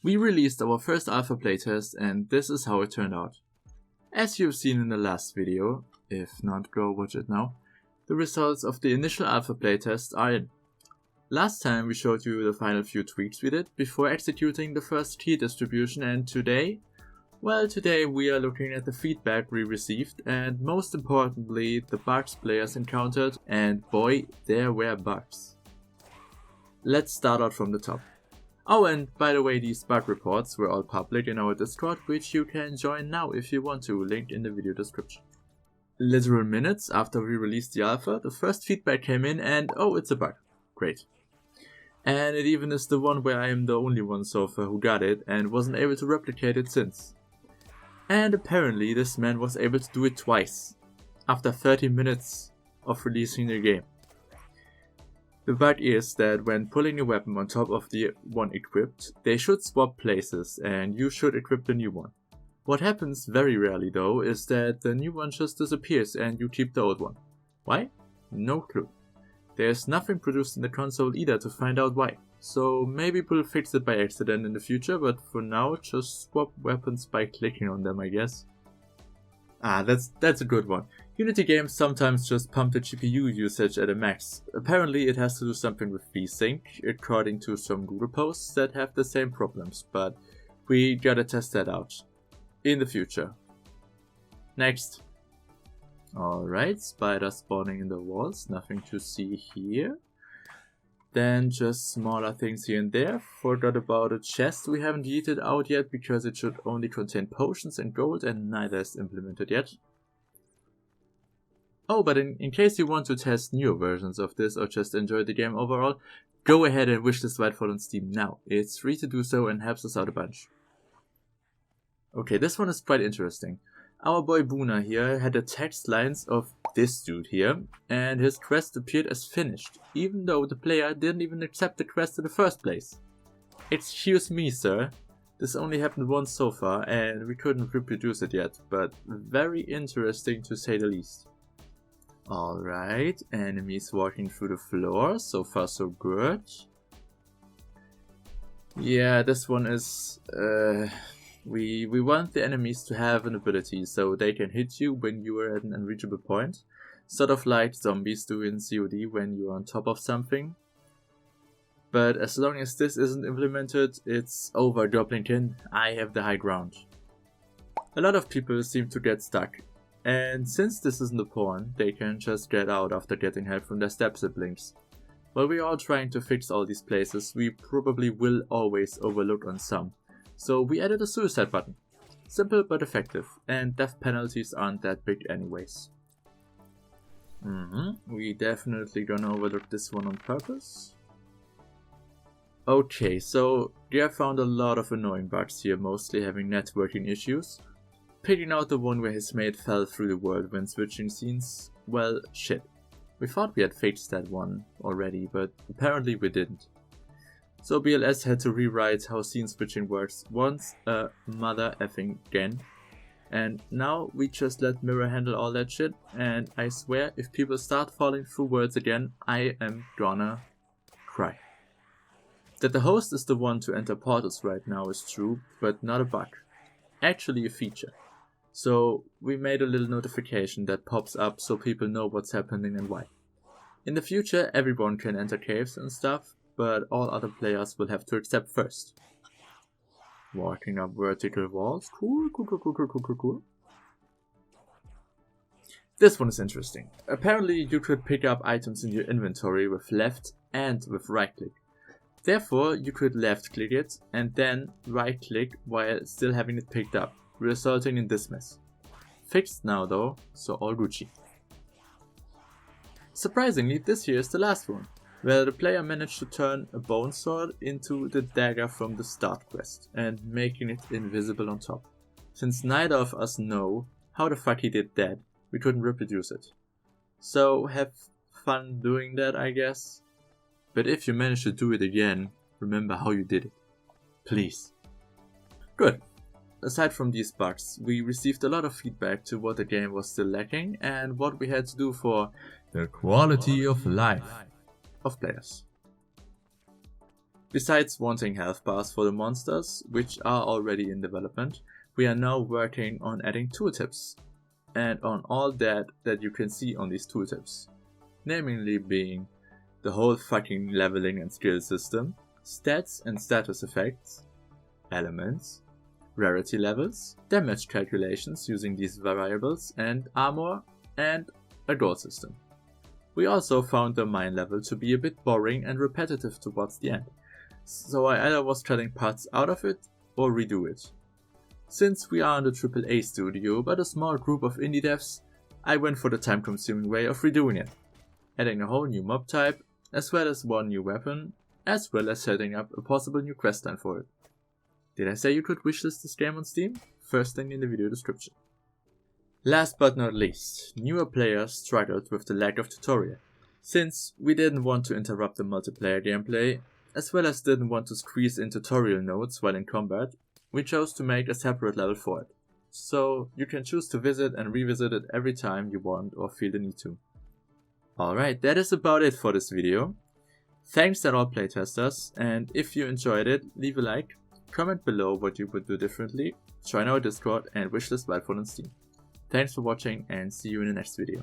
We released our first alpha playtest and this is how it turned out. As you've seen in the last video, if not go watch it now, the results of the initial alpha playtest are in. Last time we showed you the final few tweaks we did before executing the first key distribution, and today we are looking at the feedback we received and most importantly the bugs players encountered, and boy, there were bugs. Let's start out from the top. Oh, and by the way, these bug reports were all public in our Discord, which you can join now if you want to, link in the video description. Literal minutes after we released the alpha, the first feedback came in and oh, it's a bug. Great. And it even is the one where I am the only one so far who got it and wasn't able to replicate it since. And apparently this man was able to do it twice, after 30 minutes of releasing the game. The bug is that when pulling a weapon on top of the one equipped, they should swap places and you should equip the new one. What happens very rarely though is that the new one just disappears and you keep the old one. Why? No clue. There's nothing produced in the console either to find out why, so maybe we'll fix it by accident in the future, but for now just swap weapons by clicking on them, I guess. That's a good one. Unity games sometimes just pump the GPU usage at a max. Apparently it has to do something with VSync, according to some Google posts that have the same problems, but we gotta test that out in the future. Next. Alright, spiders spawning in the walls, nothing to see here. Then just smaller things here and there. Forgot about a chest we haven't yeeted out yet because it should only contain potions and gold and neither is implemented yet. Oh, but in case you want to test newer versions of this or just enjoy the game overall, go ahead and wishlist Wildfall on Steam now. It's free to do so and helps us out a bunch. Okay, this one is quite interesting. Our boy Boona here had the text lines of this dude here, and his quest appeared as finished, even though the player didn't even accept the quest in the first place. Excuse me, sir. This only happened once so far, and we couldn't reproduce it yet, but very interesting to say the least. Alright, enemies walking through the floor, so far so good. Yeah, this one is... We want the enemies to have an ability so they can hit you when you are at an unreachable point, sort of like zombies do in COD when you are on top of something. But as long as this isn't implemented, it's over, Goblinkin. I have the high ground. A lot of people seem to get stuck, and since this isn't a porn, they can just get out after getting help from their step siblings. While we are trying to fix all these places, we probably will always overlook on some. So we added a suicide button. Simple but effective, and death penalties aren't that big anyways. We definitely gonna overlook this one on purpose. Okay, so we have found a lot of annoying bugs here, mostly having networking issues. Picking out the one where his mate fell through the world when switching scenes, well, shit. We thought we had fixed that one already, but apparently we didn't. So BLS had to rewrite how scene switching works once a mother effing again. And now we just let Mirror handle all that shit, and I swear if people start falling through worlds again, I am gonna cry. That the host is the one to enter portals right now is true, but not a bug. Actually a feature. So we made a little notification that pops up so people know what's happening and why. In the future everyone can enter caves and stuff, but all other players will have to accept first. Walking up vertical walls, cool. This one is interesting. Apparently you could pick up items in your inventory with left and with right click. Therefore you could left click it and then right click while still having it picked up, resulting in this mess. Fixed now though, so all Gucci. Surprisingly, this here is the last one, where the player managed to turn a bone sword into the dagger from the start quest and making it invisible on top. Since neither of us know how the fuck he did that, we couldn't reproduce it. So have fun doing that, I guess. But if you manage to do it again, remember how you did it. Please. Good. Aside from these bugs, we received a lot of feedback to what the game was still lacking and what we had to do for the quality of life of players. Besides wanting health bars for the monsters, which are already in development, we are now working on adding tooltips, and on all that you can see on these tooltips. Namely being the whole fucking leveling and skill system, stats and status effects, elements, rarity levels, damage calculations using these variables, and armor, and a gold system. We also found the mine level to be a bit boring and repetitive towards the end, so I either was cutting parts out of it or redo it. Since we are in the AAA studio but a small group of indie devs, I went for the time-consuming way of redoing it, adding a whole new mob type, as well as one new weapon, as well as setting up a possible new questline for it. Did I say you could wishlist this game on Steam? First link in the video description. Last but not least, newer players struggled with the lack of tutorial. Since we didn't want to interrupt the multiplayer gameplay, as well as didn't want to squeeze in tutorial notes while in combat, we chose to make a separate level for it. So you can choose to visit and revisit it every time you want or feel the need to. Alright, that is about it for this video. Thanks to all playtesters, and if you enjoyed it, leave a like, comment below what you would do differently, join our Discord and wishlist Wildfall on Steam. Thanks for watching and see you in the next video.